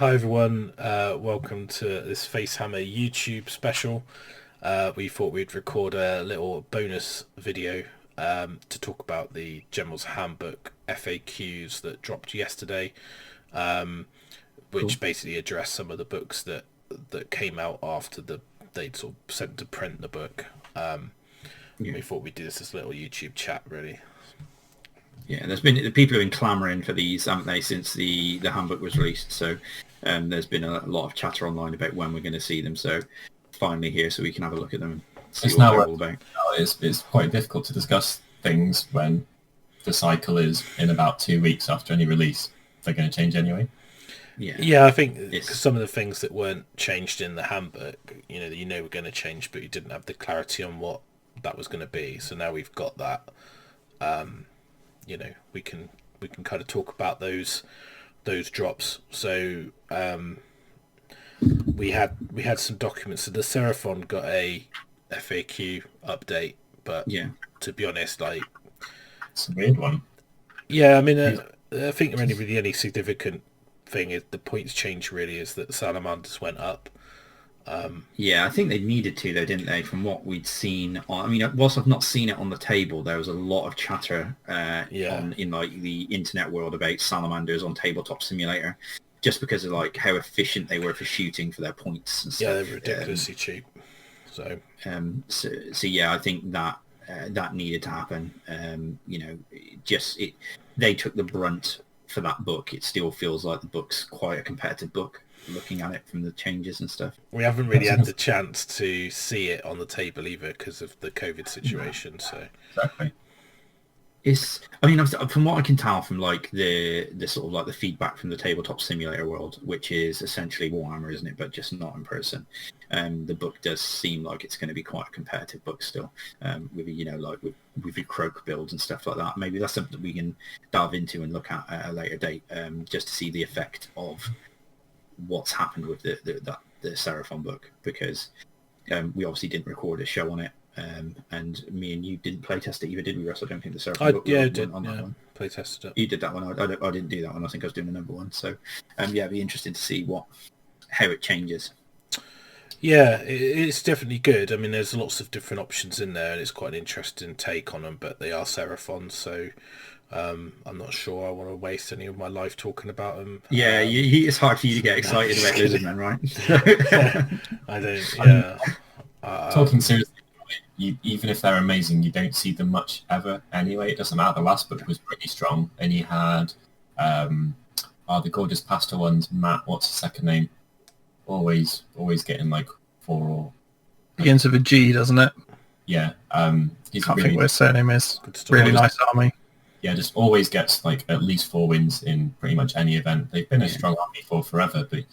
Hi everyone, welcome to this FaceHammer YouTube special. We thought we'd record a little bonus video to talk about the Generals Handbook FAQs that dropped yesterday, which basically address some of the books that came out after they'd sort of sent to print the book. We thought we'd do this as a little YouTube chat, really. Yeah, the people have been clamouring for these, haven't they, since the handbook was released. So there's been a lot of chatter online about when we're going to see them. So finally here, so we can have a look at them and see what they're all about. It's quite difficult to discuss things when the cycle is in about 2 weeks after any release. They're going to change anyway. Yeah, I think some of the things that weren't changed in the handbook, we're going to change, but you didn't have the clarity on what that was going to be. So now we've got that. We can kind of talk about those drops. So we had some documents. So the Seraphon got a FAQ update, but to be honest, it's a weird one. Yeah, I mean, I think the only significant thing is the points change. Really, is that salamanders went up. I think they needed to, though, didn't they? From what we'd seen, whilst I've not seen it on the table, there was a lot of chatter in the internet world about salamanders on Tabletop Simulator, just because of how efficient they were for shooting for their points and stuff. Yeah, they're ridiculously cheap. So I think that needed to happen. They took the brunt for that book. It still feels like the book's quite a competitive book, looking at it from the changes and stuff. We haven't really had the chance to see it on the table either because of the COVID situation. So exactly. From what I can tell from the sort of the feedback from the Tabletop Simulator world, which is essentially Warhammer, isn't it? But just not in person. The book does seem like it's going to be quite a competitive book still, with your Croak builds and stuff like that. Maybe that's something we can dive into and look at a later date, just to see the effect of what's happened with the Seraphon book, because we obviously didn't record a show on it, and me and you didn't play test it either, did we, Russ? I don't think the Seraphon book play tested it. You did that one. I didn't do that one. I think I was doing another one. So it'd be interesting to see how it changes. Yeah, it's definitely good. I mean, there's lots of different options in there, and it's quite an interesting take on them, but they are Seraphons, so I'm not sure I want to waste any of my life talking about them. Yeah, it's hard for you to get excited about Lizardmen, right? I don't, yeah. Talking seriously, even if they're amazing, you don't see them much ever anyway. It doesn't matter. The last book was pretty strong, and you had the Gorgeous Pastor ones. Matt, what's his second name? Always getting 4 or... Begins with a G, doesn't it? Yeah. He's I think what his surname is. Really nice army. Yeah, just always gets at least 4 wins in pretty much any event. They've been a strong army for forever, but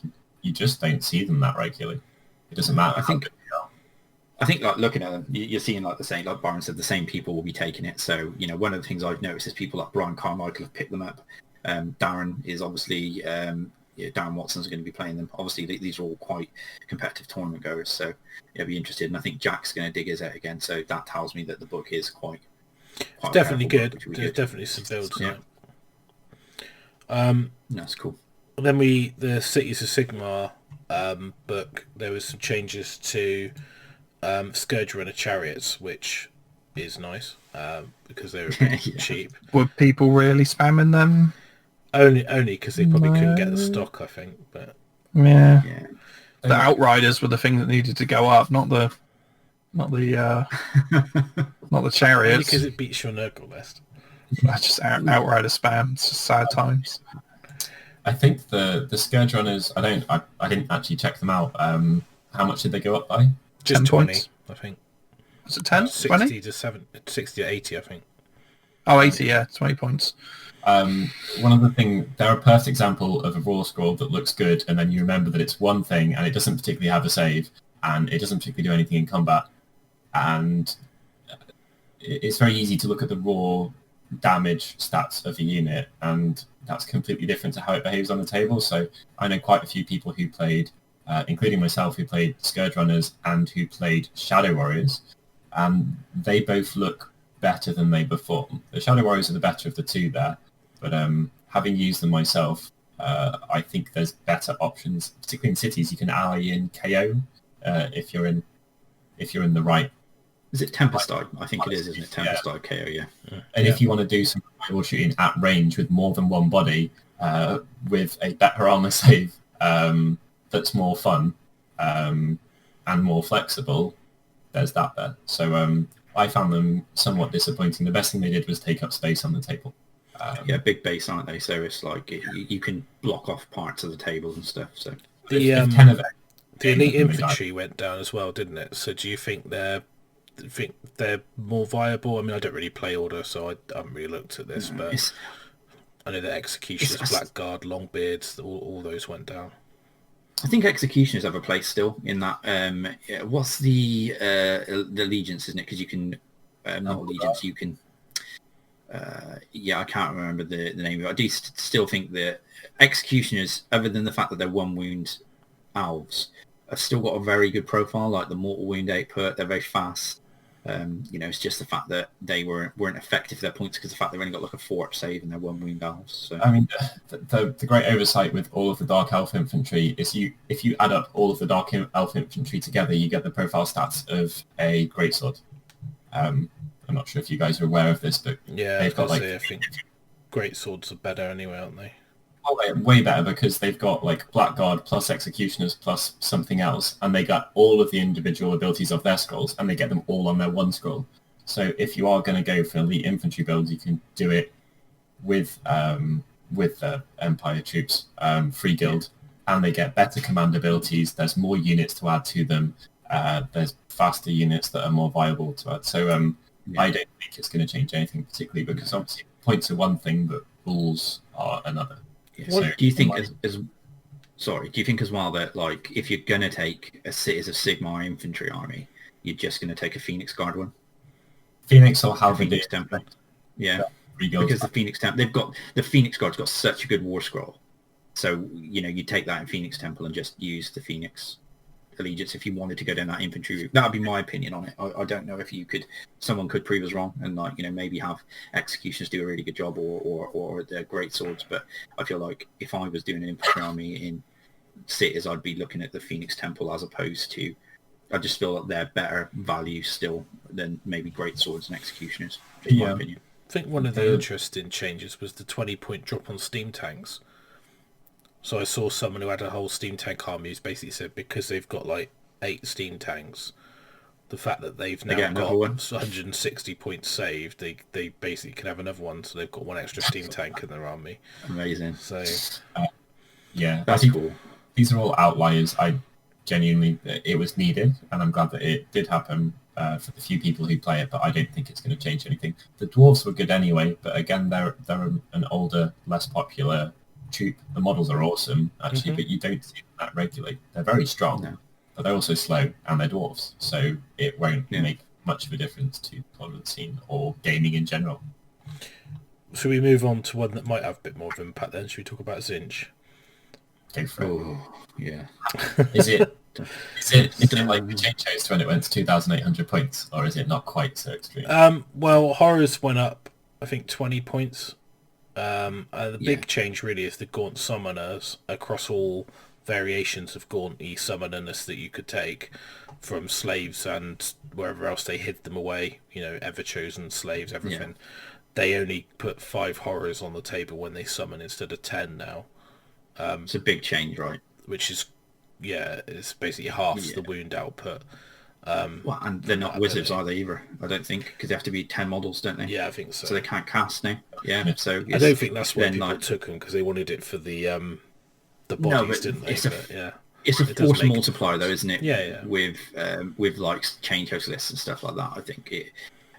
you just don't see them that regularly. It doesn't matter. I think looking at them, you're seeing the same, like Byron said, the same people will be taking it. So, one of the things I've noticed is people like Brian Carmichael have picked them up. Darren is obviously... Darren Watson's going to be playing them. Obviously, these are all quite competitive tournament goers, so I'll be interested. And I think Jack's going to dig his out again, so that tells me that the book is quite it's definitely good. There's definitely some builds. That's cool. And then the Cities of Sigmar book, there was some changes to Scourge Runner chariots, which is nice because they were cheap. Were people really spamming them? Only because they probably couldn't get the stock, I think. But the Outriders were the thing that needed to go up, not the chariots. Because it beats your Nurgle list. That's just Outrider spam. It's just sad times. I think the Scourge Runners. I didn't actually check them out. How much did they go up by? Just 20, I think. Was it 10? 60 20? to 60 to 80, I think. Oh, 80, yeah, 20 points. One of the things, they're a perfect example of a raw scroll that looks good, and then you remember that it's one thing and it doesn't particularly have a save, and it doesn't particularly do anything in combat, and it's very easy to look at the raw damage stats of a unit, and that's completely different to how it behaves on the table. So I know quite a few people who played, including myself, who played Scourge Runners and who played Shadow Warriors, and they both look better than they perform. The Shadow Warriors are the better of the two there, but having used them myself, I think there's better options, particularly in cities. You can ally in KO if you're in the right. Is it Tempestide? I think it is, isn't it? Tempestide KO, yeah. And if you want to do some rival shooting at range with more than one body, with a better armor save that's more fun and more flexible, there's that there. So I found them somewhat disappointing. The best thing they did was take up space on the table. Yeah, big base, aren't they? So it's like you can block off parts of the tables and stuff. So the if 10 of it, elite infantry went down as well, didn't it? So do you think they're more viable? I mean, I don't really play Order, so I haven't really looked at this, but I know that Executioners, Blackguard, Longbeards, all those went down. I think Executioners have a place still in that. What's the Allegiance, isn't it? Because you can not Allegiance, you can. I can't remember the name of it. I do still think that Executioners, other than the fact that they're one wound elves, have still got a very good profile. Like the mortal wound output, they're very fast. It's just the fact that they weren't effective for their points because the fact they've only got like a 4-up save and they're one wound elves. So. I mean, the great oversight with all of the Dark Elf infantry is if you add up all of the Dark Elf infantry together, you get the profile stats of a greatsword. I'm not sure if you guys are aware of this, but they've got I think great swords are better anyway, aren't they? Oh, way better because they've got like Blackguard plus Executioners plus something else, and they got all of the individual abilities of their scrolls, and they get them all on their one scroll. So if you are going to go for elite infantry builds, you can do it with the Empire troops, free guild, and they get better command abilities. There's more units to add to them. There's faster units that are more viable to add. So I don't think it's going to change anything particularly because obviously points are one thing, but rules are another. Yeah. So do you think do you think as well that like if you're going to take a Cities of Sigmar infantry army, you're just going to take a Phoenix Guard one? Phoenix or how Phoenix Temple. Yeah. Because the Phoenix Temple, the Phoenix Guard's got such a good war scroll. So, you take that in Phoenix Temple and just use the Phoenix Allegiance if you wanted to go down that infantry route. That would be my opinion on it. I don't know if someone could prove us wrong and maybe have Executioners do a really good job or they're great swords. But I feel like if I was doing an infantry army in cities, I'd be looking at the Phoenix Temple as opposed to, I just feel that they're better value still than maybe great swords and Executioners, in my opinion. I think one of the interesting changes was the 20-point drop on steam tanks. So I saw someone who had a whole steam tank army who's basically said because they've got like 8 steam tanks, the fact that they've now got 160 points saved, they basically can have another one, so they've got one extra steam tank in their army. Amazing. So that's cool. These are all outliers. I genuinely, it was needed, and I'm glad that it did happen for the few people who play it, but I don't think it's going to change anything. The dwarves were good anyway, but again, they're an older, less popular troop. The models are awesome, actually, but you don't see that regularly. They're very strong, but they're also slow, and they're dwarves, so it won't make much of a difference to the tournament scene or gaming in general. Should we move on to one that might have a bit more of an impact then? Should we talk about Zinj? Go for it. Oh, yeah. Is it like the change host when it went to 2,800 points, or is it not quite so extreme? Well, horrors went up, I think, 20 points. The big change really is the Gaunt summoners across all variations of Gaunt-y summoners that you could take from slaves and wherever else they hid them away, ever-chosen slaves, everything. They only put 5 horrors on the table when they summon instead of 10 now. It's a big change, right? Which is, it's basically half the wound output. And they're not wizards, are they, either? I don't think, because they have to be 10 models, don't they? Yeah, I think so. So they can't cast now. Yeah, so I don't think that's why people took them, because they wanted it for the bodies, didn't they? It's a force multiplier, though, isn't it? Yeah. With like change host lists and stuff like that. I think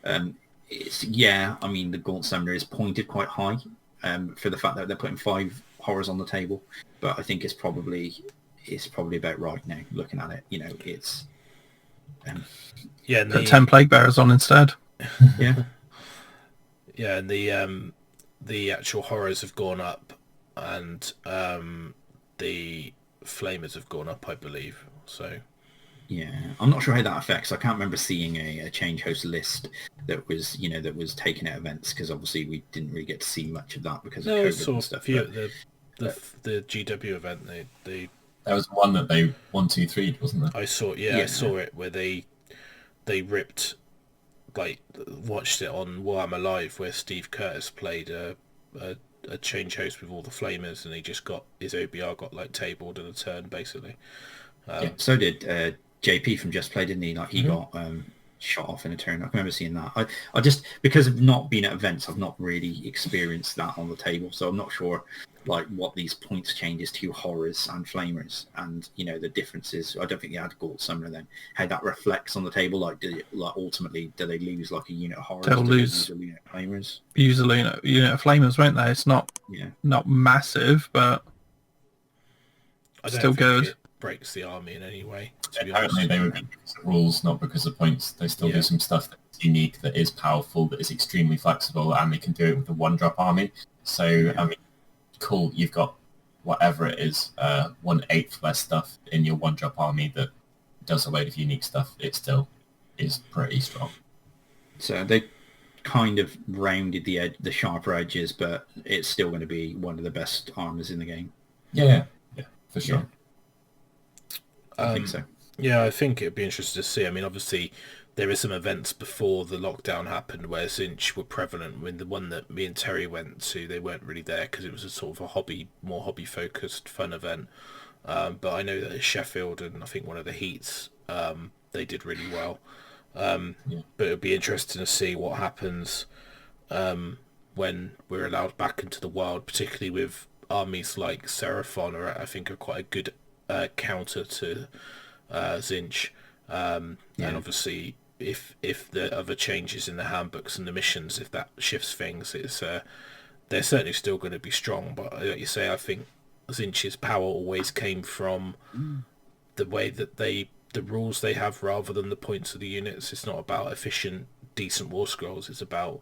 I mean, the Gaunt Summoner is pointed quite high for the fact that they're putting 5 horrors on the table, but I think it's probably about right now. Looking at it, it's. Put 10 plague bearers on instead. Yeah. And the actual horrors have gone up, and the flamers have gone up, I believe. So. Yeah, I'm not sure how that affects. I can't remember seeing a change host list that was taken at events, because obviously we didn't really get to see much of that because of COVID and stuff. the GW event. They There was one that they 1-2-3'd, wasn't there? I saw I saw it where they ripped, like, watched it on Warhammer Live where Steve Curtis played a change host with all the flamers, and he just got his OBR got like tabled in a turn basically. So did JP from Just Play, didn't he? Like he got shot off in a turn. I can remember seeing that. I just, because of not being at events, I've not really experienced that on the table, so I'm not sure like what these points changes to horrors and flamers, and you know the differences. I don't think they had Gaunt Summoner then. How that reflects on the table, like ultimately do they lose like a unit of horrors? They'll lose a unit of flamers. Usually, unit of flamers, won't they? It's not massive, but I don't still think good. It breaks the army in any way. To be Apparently honest, they would be because of rules, not because of points. They still do some stuff that's unique, that is powerful, that is extremely flexible, and they can do it with a one-drop army. So, I mean, cool, you've got whatever it is, 1/8 less stuff in your one-drop army that does a load of unique stuff. It still is pretty strong. So they kind of rounded the sharper edges, but it's still going to be one of the best armors in the game. Yeah, for sure. I think so. Yeah, I think it'd be interesting to see. I mean, obviously, there are some events before the lockdown happened where Zinch were prevalent. When the one that me and Terry went to, they weren't really there because it was a sort of a more hobby-focused, fun event. But I know that at Sheffield and I think one of the heats, they did really well. But it'd be interesting to see what happens when we're allowed back into the wild, particularly with armies like Seraphon, I think are quite a good counter to Zinch. And obviously if the other changes in the handbooks and the missions, if that shifts things, it's they're certainly still going to be strong. But like you say, I think Zinch's power always came from the way that the rules they have rather than the points of the units. It's not about efficient, decent war scrolls. It's about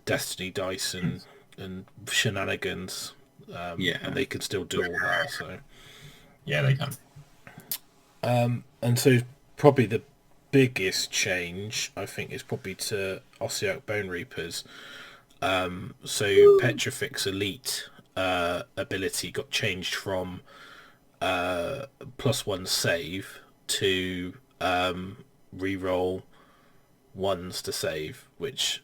destiny dice and shenanigans. And they can still do all that. So yeah, they can. And so probably the biggest change, I think, is probably to Ossiarch Bone Reapers. So Petrifex Elite ability got changed from +1 save to reroll ones to save, which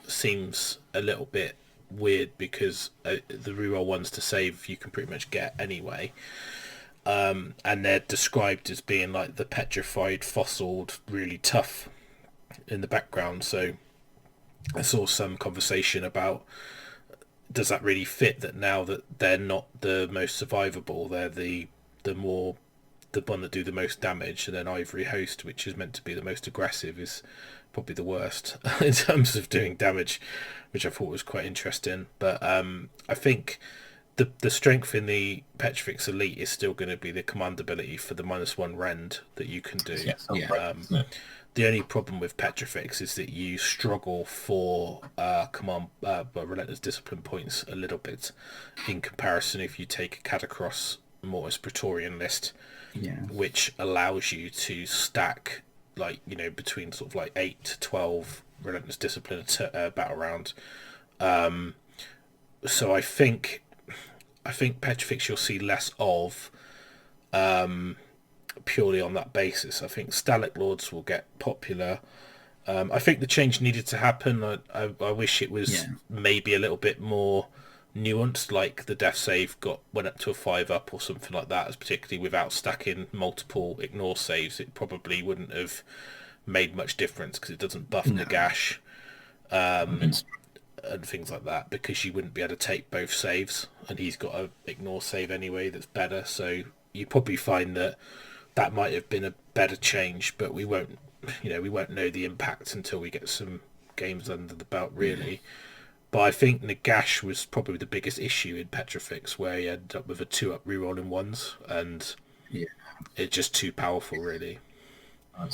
seems a little bit weird because the reroll ones to save you can pretty much get anyway. And they're described as being like the petrified, fossiled, really tough in the background. So I saw some conversation about, does that really fit that now that they're not the most survivable, they're the one that do the most damage, and then Ivory Host, which is meant to be the most aggressive, is probably the worst in terms of doing damage, which I thought was quite interesting. But I think the strength in the Petrifex Elite is still going to be the command ability for the -1 rend that you can do. The only problem with Petrifex is that you struggle for Relentless Discipline points a little bit in comparison if you take a Catacross Mortis Praetorian list, which allows you to stack between sort of like 8 to 12 Relentless Discipline battle round. So I think Petrifex you'll see less of purely on that basis. I think Stalic Lords will get popular. I think the change needed to happen. I wish it was maybe a little bit more nuanced, like the death save went up to a 5+ or something like that, as particularly without stacking multiple ignore saves. It probably wouldn't have made much difference because it doesn't buff Nagash and things like that, because you wouldn't be able to take both saves, and he's got a ignore save anyway that's better. So you probably find that might have been a better change, but we won't know the impact until we get some games under the belt, really. But I think Nagash was probably the biggest issue in Petrifex, where he ended up with a 2+ rerolling ones, and it's just too powerful, really. I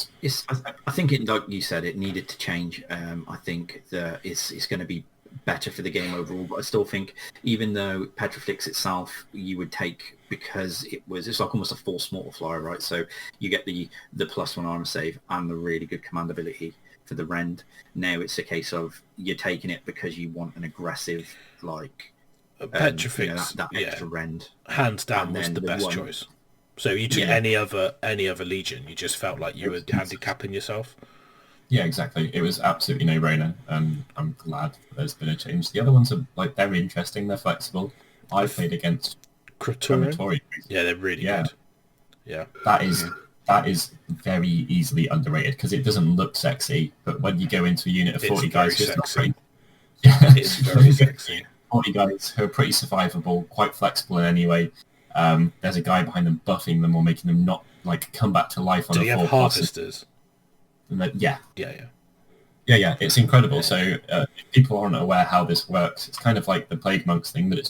think it, like you said, it needed to change. I think that it's going to be better for the game overall, but I still think, even though Petrifex itself you would take, because it's like almost a force multiplier, right? So you get the +1 armor save and the really good command ability for the rend. Now it's a case of you're taking it because you want an aggressive, like Petrifex, that extra rend. Hands down And was then the the best one- choice. So you took Yeah. any other Legion, you just felt like you were handicapping yourself. Yeah, exactly. It was absolutely no-brainer, and I'm glad that there's been a change. The other ones are like they're interesting, they're flexible. I played against Crematorium? Yeah, they're really good. Yeah. That is very easily underrated because it doesn't look sexy, but when you go into a unit of 40 guys, very sexy. It's very sexy. 40 guys who are pretty survivable, quite flexible in any way. There's a guy behind them buffing them or making them not like come back to life on Do a you have 4+. harvesters? Yeah. Yeah. It's incredible. Yeah. So if people aren't aware how this works, it's kind of like the Plague Monks thing, but I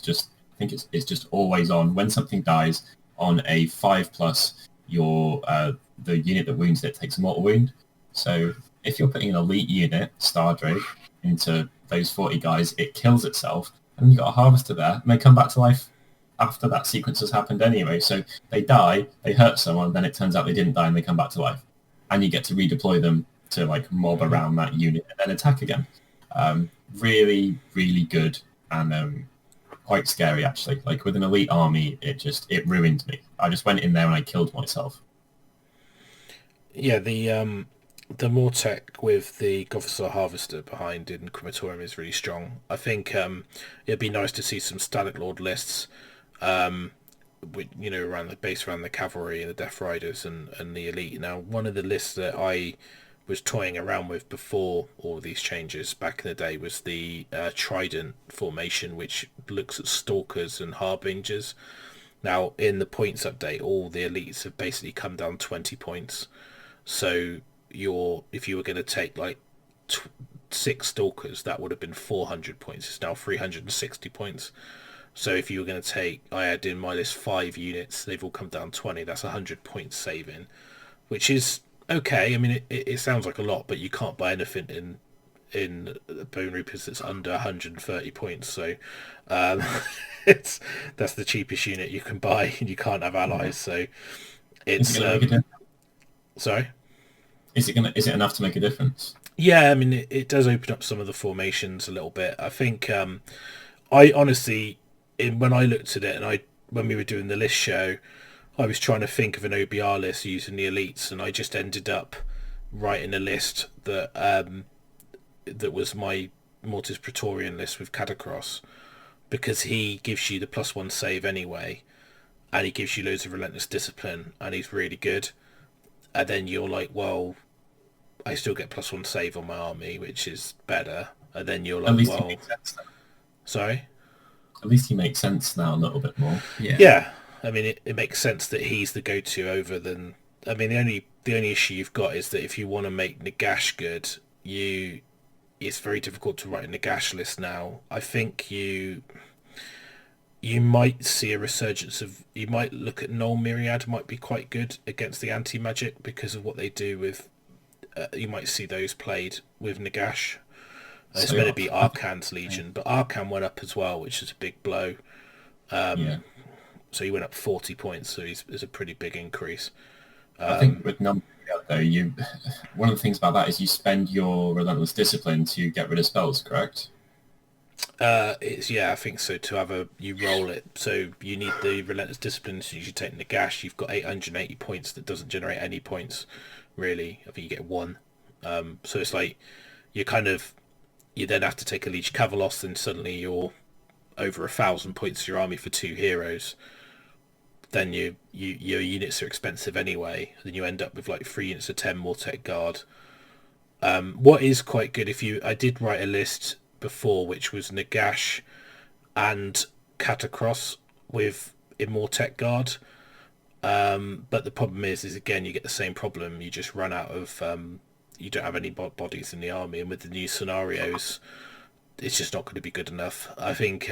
think it's just always on. When something dies on a 5+, the unit that wounds it takes a mortal wound. So if you're putting an elite unit, Star Drake, into those 40 guys, it kills itself, and you've got a harvester there, and they come back to life after that sequence has happened anyway. So they die, they hurt someone, then it turns out they didn't die and they come back to life. And you get to redeploy them to like mob around that unit and then attack again. Really, really good and quite scary actually. Like with an elite army, it ruined me. I just went in there and I killed myself. Yeah, the Mortec with the Gothicar Harvester behind in Crematorium is really strong. I think it'd be nice to see some Static Lord lists, with, around the cavalry and the Death Riders and the elite. Now, one of the lists that I was toying around with before all of these changes back in the day was the Trident formation, which looks at Stalkers and Harbingers. Now, in the points update, all the elites have basically come down 20 points. So if you were going to take like 6 Stalkers, that would have been 400 points. It's now 360 points. So if you were going to take, I had in my list 5 units, they've all come down 20. That's 100 points saving, which is okay. I mean, it sounds like a lot, but you can't buy anything in Bone Reapers that's under 130 points. So that's the cheapest unit you can buy, and you can't have allies. So it's sorry. Is it enough to make a difference? Yeah, I mean, it does open up some of the formations a little bit. I think I honestly, when I looked at it and when we were doing the list show, I was trying to think of an OBR list using the elites, and I just ended up writing a list that that was my Mortis Praetorian list with Catacross, because he gives you the +1 save anyway, and he gives you loads of relentless discipline, and he's really good. And then you're like, well, I still get +1 save on my army, which is better. And then you're like, well, sorry? At least he makes sense now a little bit more. Yeah. I mean, it makes sense that he's the go-to over than... I mean, the only issue you've got is that if you want to make Nagash good, it's very difficult to write a Nagash list now. I think you might see a resurgence of... You might look at Null Myriad might be quite good against the anti-magic because of what they do with... you might see those played with Nagash. It's going to be Arkhan's Legion, but Arkhan went up as well, which is a big blow. So he went up 40 points, so it's a pretty big increase. I think with number though, one of the things about that is you spend your relentless discipline to get rid of spells, correct? I think so. You roll it, so you need the relentless discipline. So you should take Nagash. You've got 880 points that doesn't generate any points, really. I think you get 1. So it's like you then have to take a Leech Cavalos, and suddenly you're over 1,000 points to your army for 2 heroes. Then your units are expensive anyway. Then you end up with like 3 units of 10 Mortec Guard. What is quite good, I did write a list before, which was Nagash and Catacross with Immortec Guard. But the problem is again, you get the same problem. You just run out of... you don't have any bodies in the army, and with the new scenarios, it's just not going to be good enough. I think...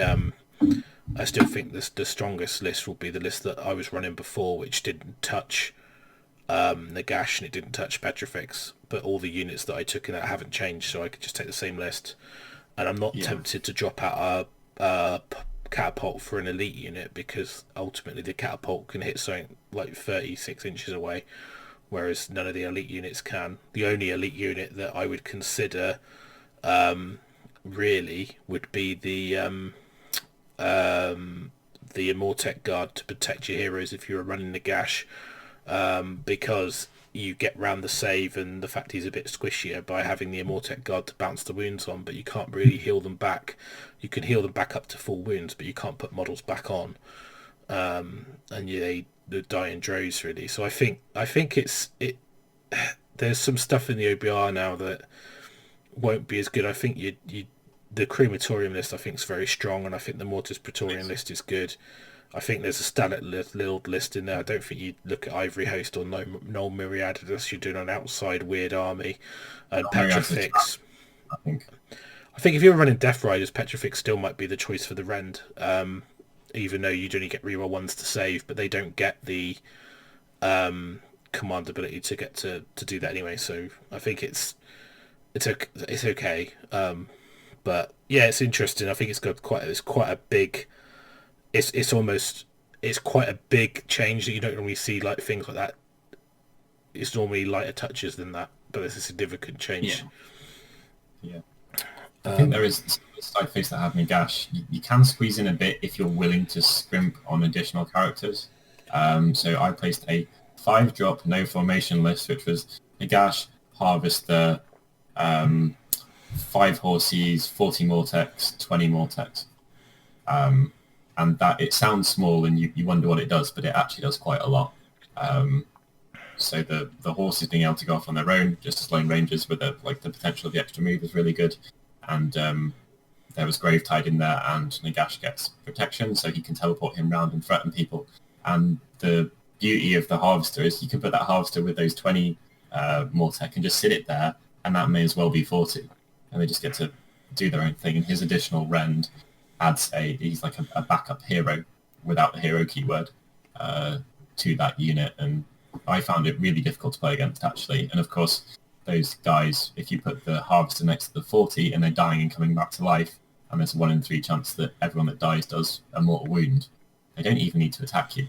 I still think the strongest list will be the list that I was running before, which didn't touch Nagash and it didn't touch Petrifex, but all the units that I took in that haven't changed, so I could just take the same list. And I'm not tempted to drop out a catapult for an elite unit, because ultimately the catapult can hit something like 36 inches away, whereas none of the elite units can. The only elite unit that I would consider really would be the the Immortech Guard to protect your heroes if you were running Nagash, because you get round the save and the fact he's a bit squishier by having the Immortech Guard to bounce the wounds on, but you can't really heal them back. You can heal them back up to full wounds, but you can't put models back on. And they die in droves, really. So I think there's some stuff in the OBR now that won't be as good. I think the Crematorium list I think is very strong, and I think the Mortis Praetorian list is good. I think there's a Stalit list in there. I don't think you look at Ivory Host or Null Myriad unless you're doing an outside weird army. And Petrifex. I think if you're running Death Riders, Petrifex still might be the choice for the Rend. Even though you'd only get reroll ones to save, but they don't get the command ability to get to do that anyway. So I think it's okay. But yeah, it's interesting. I think it's quite a big. It's quite a big change that you don't normally see, like things like that. It's normally lighter touches than that, but it's a significant change. Yeah. I think there is a side face that have Nagash. You can squeeze in a bit if you're willing to scrimp on additional characters. So I placed a 5-drop no formation list, which was Nagash, Harvester, 5 Horses, 40 Mortex, 20 Mortex. And that it sounds small and you wonder what it does, but it actually does quite a lot. So the horses being able to go off on their own, just as lone rangers with the potential of the extra move is really good. And there was Gravetide in there, and Nagash gets protection, so he can teleport him around and threaten people. And the beauty of the Harvester is you can put that Harvester with those 20 Mortec and just sit it there, and that may as well be 40. And they just get to do their own thing. And his additional Rend adds he's like a backup hero without the hero keyword to that unit. And I found it really difficult to play against, actually. And of course, those guys, if you put the Harvester next to the 40 and they're dying and coming back to life, and there's a 1 in 3 chance that everyone that dies does a mortal wound, they don't even need to attack you.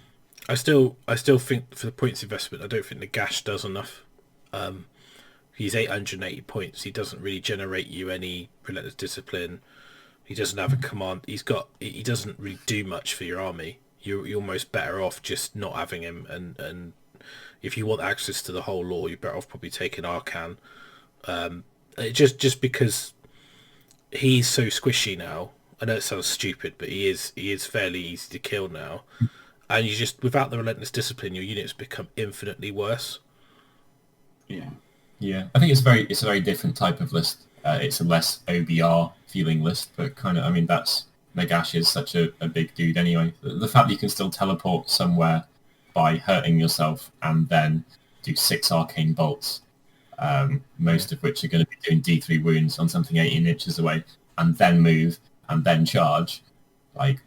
I still think for the points investment, I don't think Nagash does enough. He's 880 points. He doesn't really generate you any Relentless Discipline. He doesn't have a command. He doesn't really do much for your army. You're almost better off just not having him. And if you want access to the whole lore, you're better off probably taking Arcan. Just because he's so squishy now. I know it sounds stupid, but he is fairly easy to kill now. And you just, without the Relentless Discipline, your units become infinitely worse. Yeah. I think it's a very different type of list. It's a less OBR feeling list, but kind of, I mean, that's Nagash is such a big dude anyway. The fact that you can still teleport somewhere by hurting yourself and then do 6 arcane bolts, most of which are going to be doing D3 wounds on something 18 inches away, and then move and then charge, like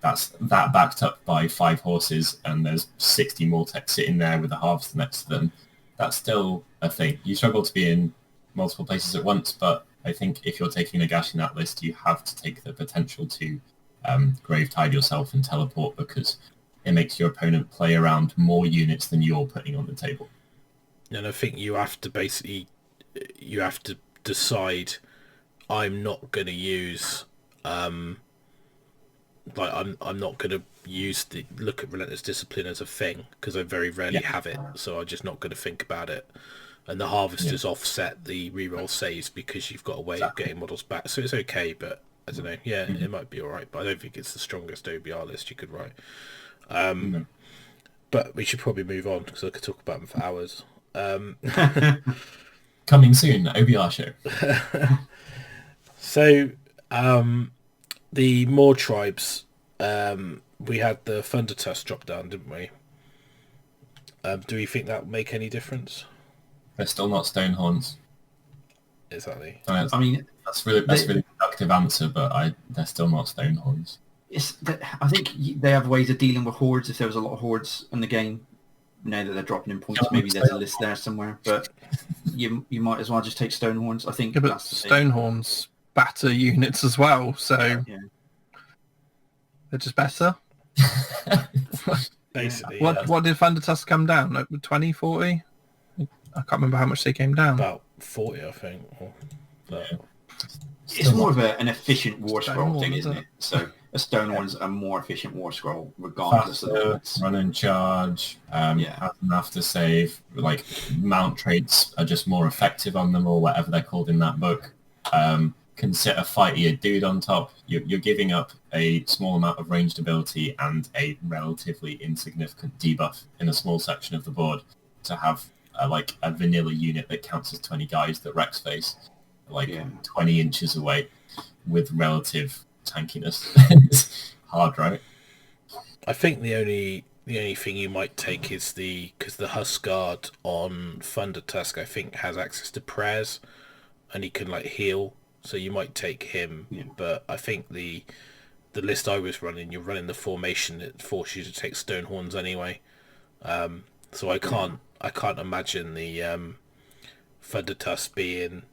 that backed up by 5 horses, and there's 60 Mortex sitting there with a Harvester next to them. That's still a thing. You struggle to be in multiple places at once, but I think if you're taking Nagash in that list, you have to take the potential to Gravetide yourself and teleport, because it makes your opponent play around more units than you're putting on the table. And I think you have to decide, I'm not going to use I'm not going to look at Relentless Discipline as a thing, because I very rarely have it, so I'm just not going to think about it. And the Harvesters offset the reroll saves because you've got a way of getting models back, so it's okay. But I don't know. Yeah, it might be all right, but I don't think it's the strongest OBR list you could write. But we should probably move on, because I could talk about them for hours. Coming soon, OBR show. So, the Moor tribes, we had the Thunder Tusk drop down, didn't we? Do we think that would make any difference? They're still not Stonehorns. Exactly. I mean, that's really productive answer, but they're still not Stonehorns. I think they have ways of dealing with hordes. If there was a lot of hordes in the game, now that they're dropping in points, maybe there's a list there somewhere. But you might as well just take Stonehorns. I think. Yeah, but Stonehorns batter units as well, so they're just better. Basically. What did Thunder Tusk come down? Like 20, 40? I can't remember how much they came down. About 40, I think. It's more of an efficient war scroll thing, isn't it? So a Stonehorn's a more efficient war scroll, regardless of the Faster, limits. run and charge, Yeah. has an after save, like mount traits are just more effective on them or whatever they're called in that book. Can sit a fightier dude on top. You're giving up a small amount of ranged ability and a relatively insignificant debuff in a small section of the board to have like a vanilla unit that counts as 20 guys that Rex face, like 20 inches away with relative tankiness. It's hard, right? I think the only thing you might take is because the Huskard on Thunder Tusk, I think, has access to prayers, and he can like heal. So you might take him, but I think the list I was running, you're running the formation that forces you to take Stonehorns anyway. So I can't imagine the Thunder Tusk being.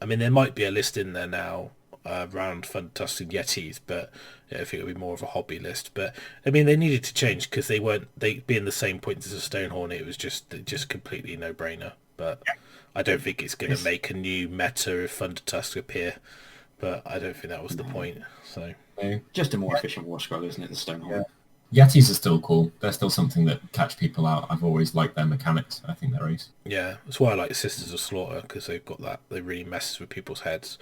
I mean, there might be a list in there now around Thunder Tusk and Yetis, but I think it would be more of a hobby list. But I mean, they needed to change because they being the same points as a Stonehorn. It was just completely no brainer. But I don't think it's going to make a new meta if Thunder Tusk appear, but I don't think that was the point. So just a more efficient war scroll, isn't it? The Stonehorn. Yeah. Yetis are still cool. They're still something that catch people out. I've always liked their mechanics. I think they're ace. Yeah, that's why I like Sisters of Slaughter, because they've got that. They really messes with people's heads.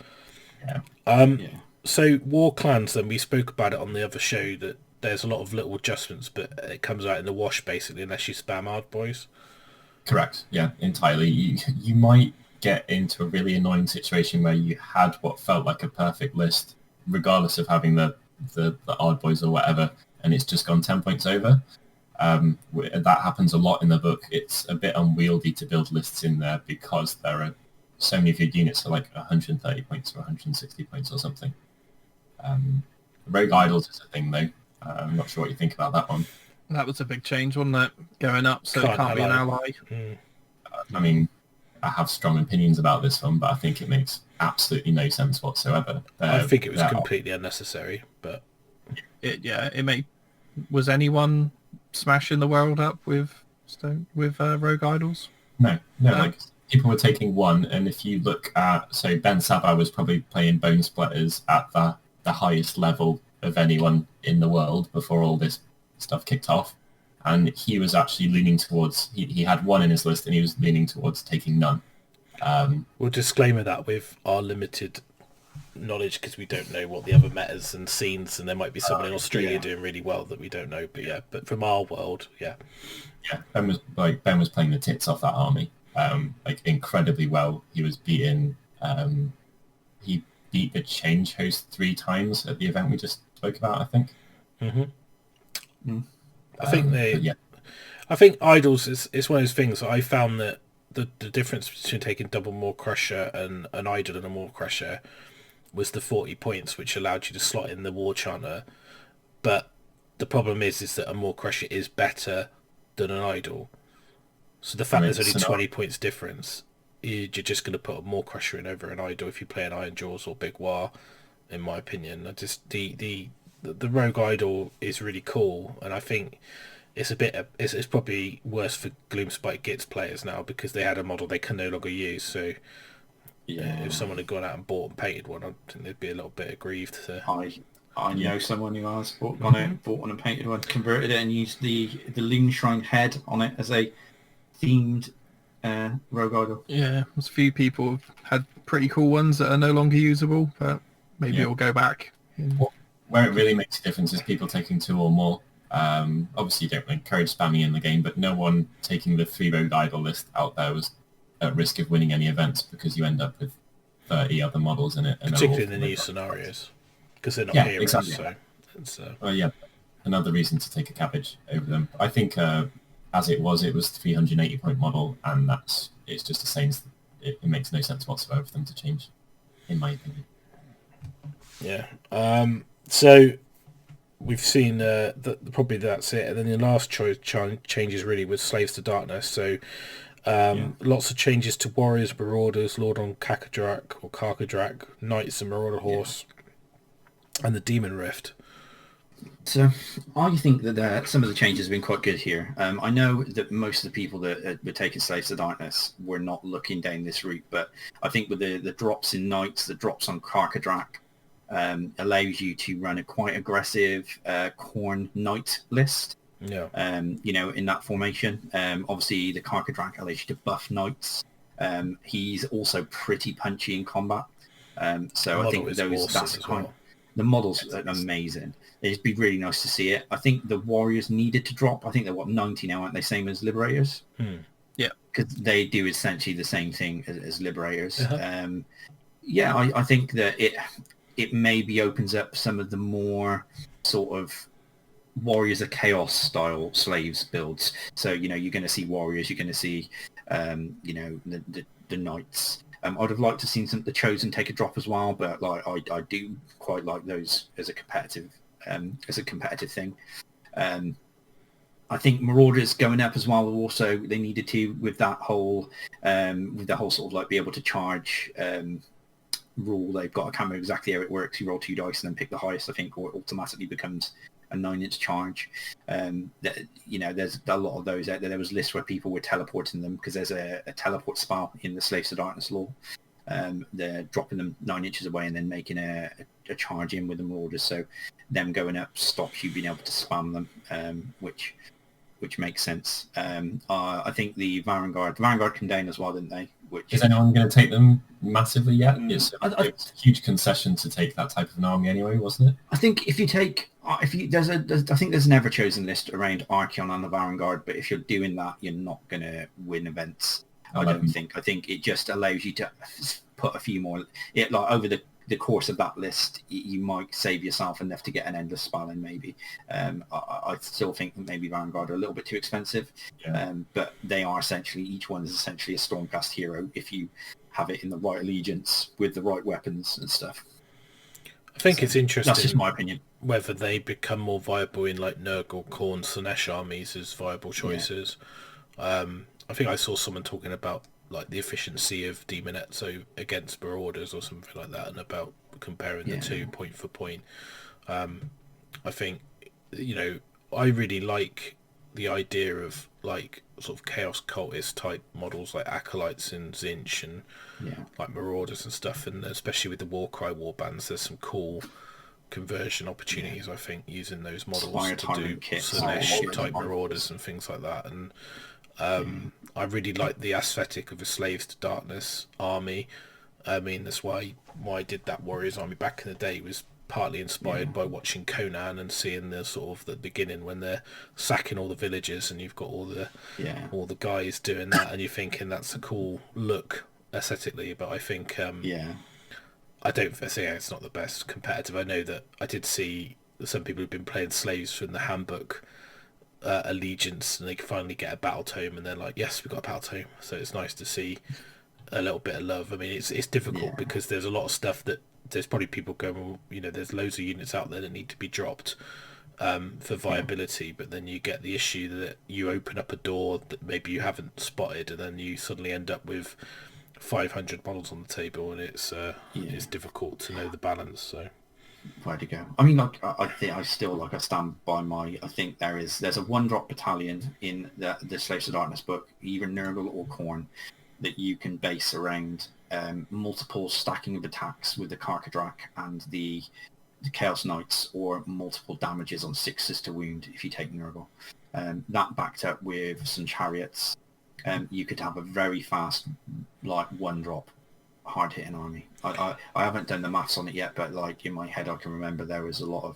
Yeah. So War Clans, then we spoke about it on the other show that there's a lot of little adjustments, but it comes out in the wash basically unless you spam hard boys. Correct. Yeah, entirely. You might get into a really annoying situation where you had what felt like a perfect list, regardless of having the hard boys or whatever, and it's just gone 10 points over. That happens a lot in the book. It's a bit unwieldy to build lists in there because there are so many of your units are like 130 points or 160 points or something. Rogue Idols is a thing though. I'm not sure what you think about that one. That was a big change, wasn't it? Going up, so it can't be an ally. I mean, I have strong opinions about this one, but I think it makes absolutely no sense whatsoever. I think it was completely unnecessary, but it made. Was anyone smashing the world up with Rogue Idols? No. Like people were taking one, and if you look at, so Ben Saba was probably playing Bone Splitters at the highest level of anyone in the world before all this stuff kicked off, and he was actually leaning towards, he had one in his list and he was leaning towards taking none. We'll disclaimer that with our limited knowledge because we don't know what the other metas and scenes, and there might be someone in Australia doing really well that we don't know, but from our world, Ben was playing the tits off that army, like incredibly well. He was beating he beat the change host 3 times at the event we just spoke about, I think. I think Idols is one of those things that I found that the difference between taking double Maw Crusher and an Idol and a Maw Crusher was the 40 points, which allowed you to slot in the War Chanter. But the problem is that a Maw Crusher is better than an Idol. So the fact there's only 20 points difference, you're just going to put a Maw Crusher in over an Idol if you play an Iron Jaws or Big War, in my opinion. The Rogue Idol is really cool, and I think it's probably worse for Gloomspite Gits players now because they had a model they can no longer use. So if someone had gone out and bought and painted one, I think they'd be a little bit aggrieved. I know someone who has bought one and painted one, converted it, and used the Loon Shrine head on it as a themed Rogue Idol. Yeah, there's a few people have had pretty cool ones that are no longer usable, but maybe it'll go back. Where it really makes a difference is people taking 2 or more. Obviously you don't encourage spamming in the game, but no one taking the 3 Rogue Idol list out there was at risk of winning any events because you end up with 30 other models in it. And particularly in the new scenarios, because they're not heroes. Exactly. So another reason to take a cabbage over them. I think as it was 380 point model, and it's just the same. It makes no sense whatsoever for them to change, in my opinion. Yeah. So we've seen probably that's it, and then the last changes really was Slaves to Darkness. So lots of changes to Warriors, Marauders, Lord on Kakadrak, Knights and Marauder Horse, and the Demon Rift. So I think that some of the changes have been quite good here. I know that most of the people that were taking Slaves to Darkness were not looking down this route, but I think with the drops in Knights, the drops on Karkadrak, allows you to run a quite aggressive Khorne Knight list. Yeah. In that formation. Obviously, the Karkadrak allows you to buff Knights. He's also pretty punchy in combat. So I think that's kind of, the models are amazing. It'd be really nice to see it. I think the Warriors needed to drop. I think they're 90 now, aren't they? Same as Liberators. Yeah, because they do essentially the same thing as Liberators. Uh-huh. I think that it maybe opens up some of the more sort of Warriors of Chaos style slaves builds. So you're going to see Warriors, you're going to see the Knights. I'd have liked to seen the Chosen take a drop as well, but I do quite like those as a competitive thing. I think Marauders going up as well. Also, they needed to with that whole sort of like be able to charge rule. They've got, I can't remember exactly how it works. You roll 2 dice and then pick the highest, I think, or it automatically becomes a 9-inch charge. There's a lot of those out there. There was lists where people were teleporting them because there's a teleport spell in the Slaves to Darkness lore. They're dropping them 9 inches away and then making a charge in with the Marauders. So them going up stops you being able to spam them, which makes sense. I think the Vanguard came down as well, didn't they? Is anyone going to take them massively yet? It's a huge concession to take that type of an army anyway, wasn't it? I think if you take, I think there's an ever chosen list around Archeon and the Vanguard, but if you're doing that, you're not going to win events. I don't think. I think it just allows you to put a few more. Over the course of that list, you might save yourself enough to get an endless spell in maybe. I still think that maybe Vanguard are a little bit too expensive, but they are essentially, each one is essentially a Stormcast hero if you have it in the right allegiance with the right weapons and stuff. I think it's interesting. That's just my opinion. Whether they become more viable in like Nurgle, Khorne, Slaanesh armies as viable choices. Yeah. I think I saw someone talking about like the efficiency of Demonetto against Marauders or something like that, and about comparing the two point for point. I think, I really like the idea of like sort of Chaos Cultist type models like Acolytes and Zinch and like Marauders and stuff, and especially with the Warcry warbands, there's some cool conversion opportunities, I think, using those models to do Slaanesh type Marauders and things like that. And I really like the aesthetic of a Slaves to Darkness army. I mean, that's why I did that Warriors army back in the day. It was partly inspired by watching Conan and seeing the sort of the beginning when they're sacking all the villages and you've got all the guys doing that, and you're thinking that's a cool look aesthetically. But I think I don't say it's not the best competitive. I know that I did see some people who've been playing Slaves from the handbook allegiance, and they can finally get a battle tome and they're like, yes, we've got a battle tome. So it's nice to see a little bit of love. I mean, it's difficult because there's a lot of stuff that there's probably people going, well, there's loads of units out there that need to be dropped for viability, but then you get the issue that you open up a door that maybe you haven't spotted, and then you suddenly end up with 500 models on the table, and it's difficult to know the balance. So where to go? I mean, I stand by my. I think there's a 1-drop battalion in the Slaves to Darkness book, either Nurgle or Khorne, that you can base around multiple stacking of attacks with the Karkadrak and the Chaos Knights, or multiple damages on 6s to wound if you take Nurgle. That backed up with some chariots, you could have a very fast, like 1-drop, hard-hitting army. I haven't done the maths on it yet, but like in my head I can remember there was a lot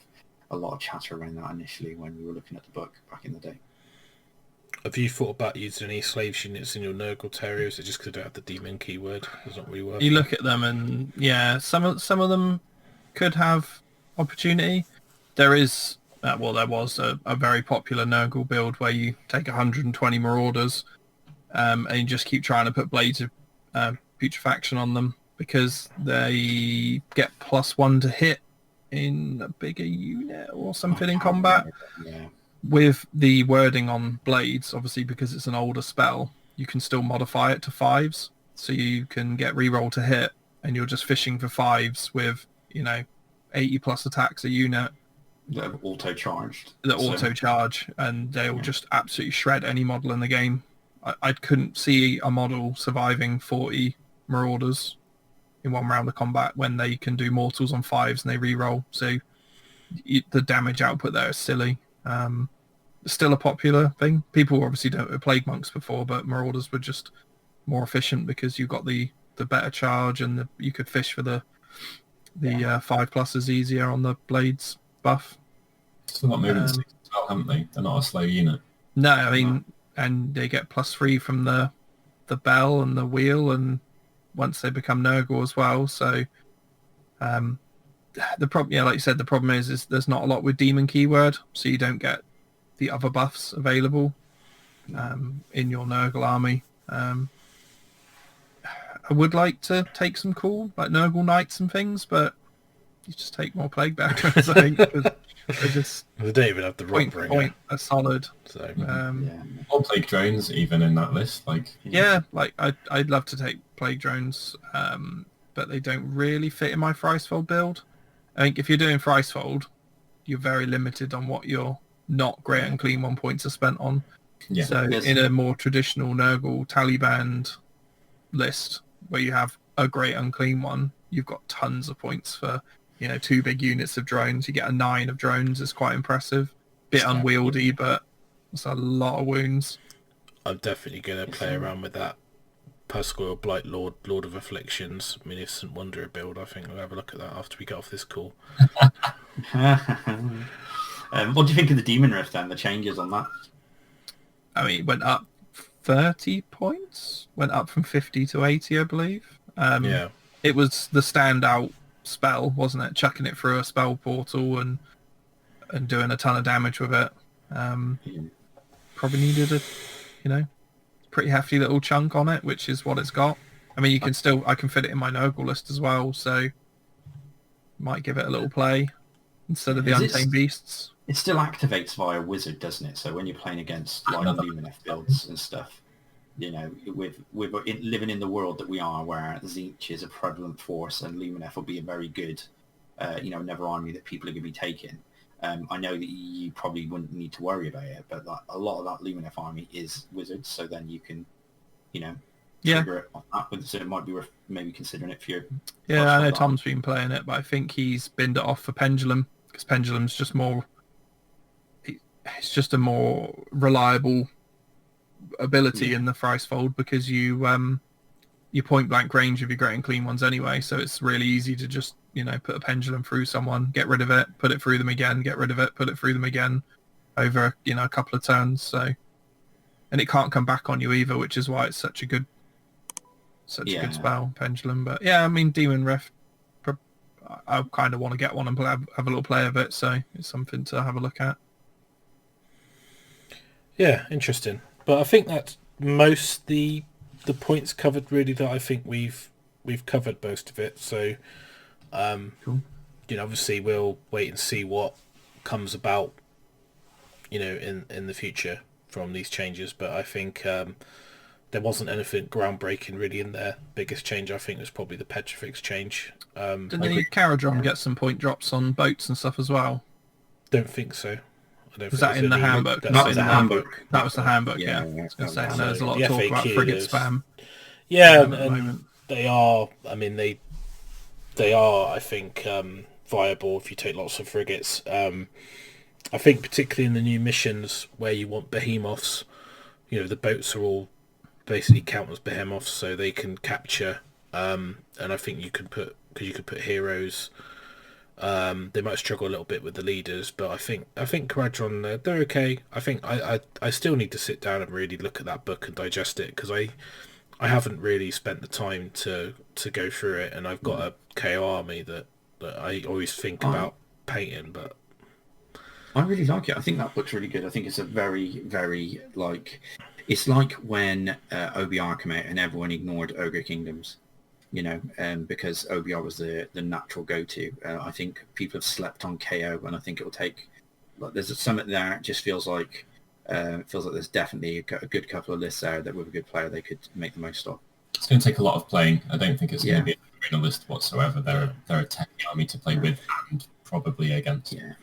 of chatter around that initially when we were looking at the book back in the day. Have you thought about using any Slaves units in your Nurgle Terrier? Is it just because they don't have the demon keyword? It's not really worth. You look at them and some of them could have opportunity. There is there was a very popular Nurgle build where you take 120 Marauders and you just keep trying to put Blades of Putrefaction on them because they get +1 to hit in a bigger unit or something in combat. Yeah. With the wording on Blades, obviously because it's an older spell, you can still modify it to 5s, so you can get reroll to hit, and you're just fishing for 5s with 80+ attacks a unit that are auto-charged. Auto-charge, and they'll just absolutely shred any model in the game. I couldn't see a model surviving 40 Marauders in one round of combat when they can do mortals on 5s and they re-roll. So the damage output there is silly. Still a popular thing. People obviously don't have Plague Monks before, but Marauders were just more efficient because you got the better charge and you could fish for the 5+s easier on the blades buff. Still got movement 6 as well, haven't they? They're not a slow unit. No, I mean, and they get +3 from the bell and the wheel, and once they become Nurgle as well. So the problem, like you said, the problem is there's not a lot with demon keyword, so you don't get the other buffs available in your Nurgle army. I would like to take some cool, like Nurgle Knights and things, but you just take more Plague Bearers, I think. They just They don't even have the point rock for point are solid. So Or Plague Drones, even in that list. Yeah, like I'd love to take Plague Drones, but they don't really fit in my Thricefold build. I think if you're doing Thricefold, you're very limited on what your not great and clean 1 points are spent on. Yeah. So in a more traditional Nurgle Taliband list, where you have a great unclean one, you've got tons of points for 2 big units of drones. You get a 9 of drones. It's quite impressive. Bit unwieldy, but it's a lot of wounds. I'm definitely going to play around with that Perscoil Blight Lord of Afflictions, Munificent Wanderer build. I think we'll have a look at that after we get off this call. What do you think of the Demon Rift then, the changes on that? I mean, it went up 30 points. Went up from 50 to 80, I believe. Yeah. It was the standout spell, wasn't it? Chucking it through a spell portal and doing a ton of damage with it. Probably needed a, pretty hefty little chunk on it, which is what it's got. I mean, I can fit it in my Nurgle list as well, so might give it a little play instead of the Untamed Beasts. It still activates via Wizard, doesn't it? So when you're playing against like Lumineth builds and stuff, with living in the world that we are, where Tzeentch is a prevalent force and Lumineth will be a very good, another army that people are going to be taking. I know that you probably wouldn't need to worry about it, but a lot of that Lumineth army is Wizards, so then you can, trigger it on that. So it might be worth maybe considering it for your... Yeah, I know Tom's been playing it, but I think he's binned it off for Pendulum, because Pendulum's just more... It's just a more reliable ability in the Thricefold, because you point blank range of your great and clean ones anyway, so it's really easy to just put a pendulum through someone, get rid of it, put it through them again, get rid of it, put it through them again over a couple of turns. So, and it can't come back on you either, which is why it's such a good good spell, pendulum. But yeah, I mean, Demon Rift, I kind of want to get one and have a little play of it, so it's something to have a look at. Yeah, interesting. But I think that's most the points covered, really, that I think we've covered most of it. So, cool. Obviously we'll wait and see what comes about, in the future from these changes. But I think there wasn't anything groundbreaking really in there. Biggest change I think was probably the Petrifex change. Didn't the Caradron get some point drops on boats and stuff as well? Don't think so. Was that in the handbook? That was the handbook. That was the handbook, yeah. I was going to say, I know there's a lot of talk about frigate spam. Yeah, and they are, I mean, they are, I think, viable if you take lots of frigates. I think particularly in the new missions where you want behemoths, the boats are all basically count as behemoths, so they can capture, and I think you could put heroes. They might struggle a little bit with the leaders, but I think Caradron, they're okay. I think I still need to sit down and really look at that book and digest it, because I haven't really spent the time to go through it, and I've got a KO army that I always think about painting, but I really like it. I think that book's really good. I think it's a very, very, it's like when OBR came out and everyone ignored Ogre Kingdoms. Because OBR was the natural go-to. I think people have slept on KO, and I think it will take... there's something there. It just feels like there's definitely a good couple of lists there that with a good player they could make the most of. It's going to take a lot of playing. I don't think it's going to be a list whatsoever. They're a techy army to play with and probably against. Yeah.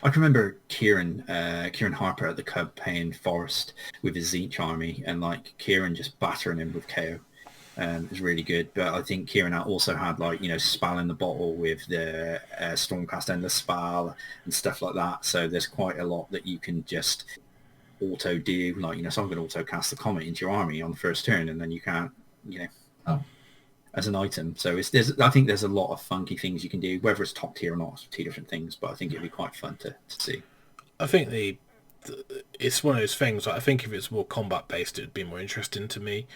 I can remember Kieran Harper at the Cub playing Forest with his Tzeentch army, and Kieran just battering him with KO. is really good. But I think Kieran also had like, you know, Spell in the Bottle with the Stormcast Endless Spell and stuff like that. So there's quite a lot that you can just auto do. Like, you know, someone can auto cast the Comet into your army on the first turn, and then you can't, you know, as an item. So I think there's a lot of funky things you can do. Whether it's top tier or not, it's two different things. But I think it'd be quite fun to see. I think it's one of those things. Like, I think if it's more combat based, it'd be more interesting to me.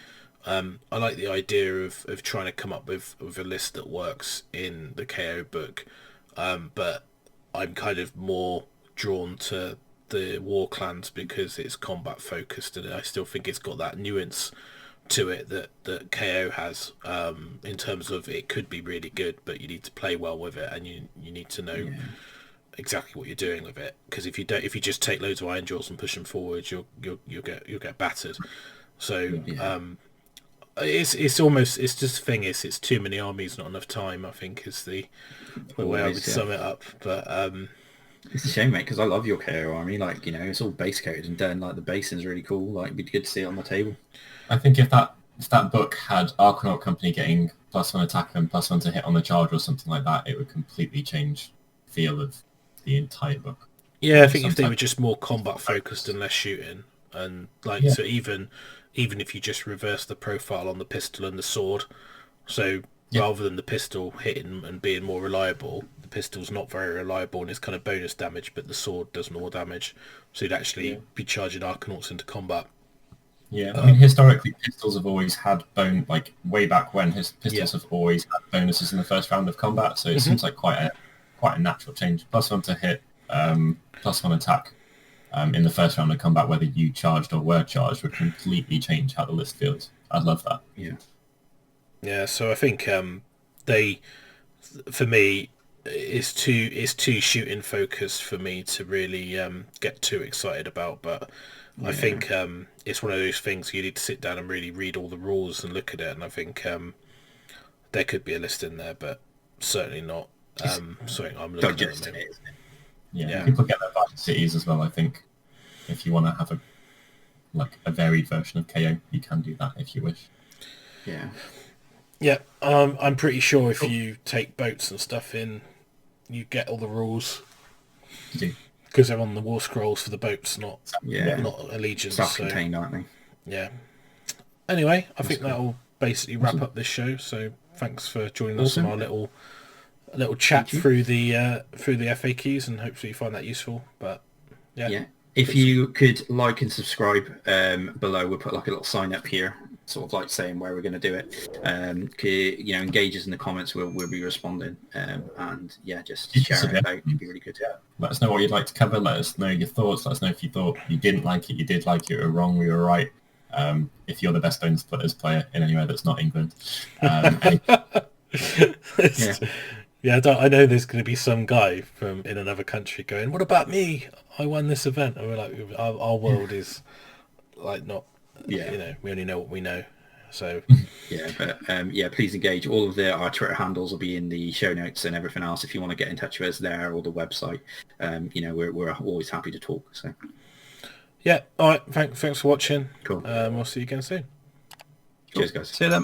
I like the idea of trying to come up with a list that works in the KO book, but I'm kind of more drawn to the War Clans because it's combat focused, and I still think it's got that nuance to it that KO has, in terms of it could be really good, but you need to play well with it, and you need to know exactly what you're doing with it. Because if you just take loads of Angels and push them forward, you'll get battered. So it's just the thing is, it's too many armies, not enough time, I think, is the way I would sum it up. But it's a shame, mate, because I love your KO army. Like, you know, it's all base coded and done. Like, the basing's really cool. Like, it'd be good to see it on the table. I think if that book had Archanaut Company getting +1 attack and +1 to hit on the charge or something like that, it would completely change the feel of the entire book. Yeah, I think if they were just more combat focused and less shooting, and like so even if you just reverse the profile on the pistol and the sword, so rather than the pistol hitting and being more reliable, the pistol's not very reliable and it's kind of bonus damage, but the sword does more damage, so you'd actually be charging Arcanauts into combat. Yeah, I mean, historically, pistols have always had way back when, pistols have always had bonuses in the first round of combat, so it seems like quite a natural change. +1 to hit, +1 attack in the first round of combat, whether you charged or were charged, would completely change how the list feels. I love that. Yeah, so I think for me, it's too shooting focused for me to really get too excited about, but I think it's one of those things you need to sit down and really read all the rules and look at it, and I think there could be a list in there, but certainly not something I'm looking at the moment. Yeah, people get that back in cities as well. I think if you want to have a varied version of KO, you can do that if you wish. Yeah, I'm pretty sure if you take boats and stuff in, you get all the rules. You do. Because they're on the war scrolls for the boats, not allegiance. Self-contained, aren't they? Yeah. Anyway, I think that'll basically wrap up this show. So thanks for joining us on our little chat through the FAQs, and hopefully you find that useful. But if you could like and subscribe below, we'll put like a little sign up here, sort of like saying where we're going to do it. You know, engage us in the comments. We'll be responding, and just share it out. It'd be really good. Let us know what you'd like to cover. Let us know your thoughts. Let us know if you thought you didn't like it, you did like it, or wrong, we were right. If you're the best bonus splitters player in anywhere that's not England. Yeah, I know there's going to be some guy in another country going, "What about me? I won this event." And we're like, our world is like not. You know, we only know what we know. So please engage. All of our Twitter handles will be in the show notes and everything else. If you want to get in touch with us there, or the website, you know, we're always happy to talk. So all right, thanks for watching. Cool. We'll see you again soon. Cheers, guys. See you then.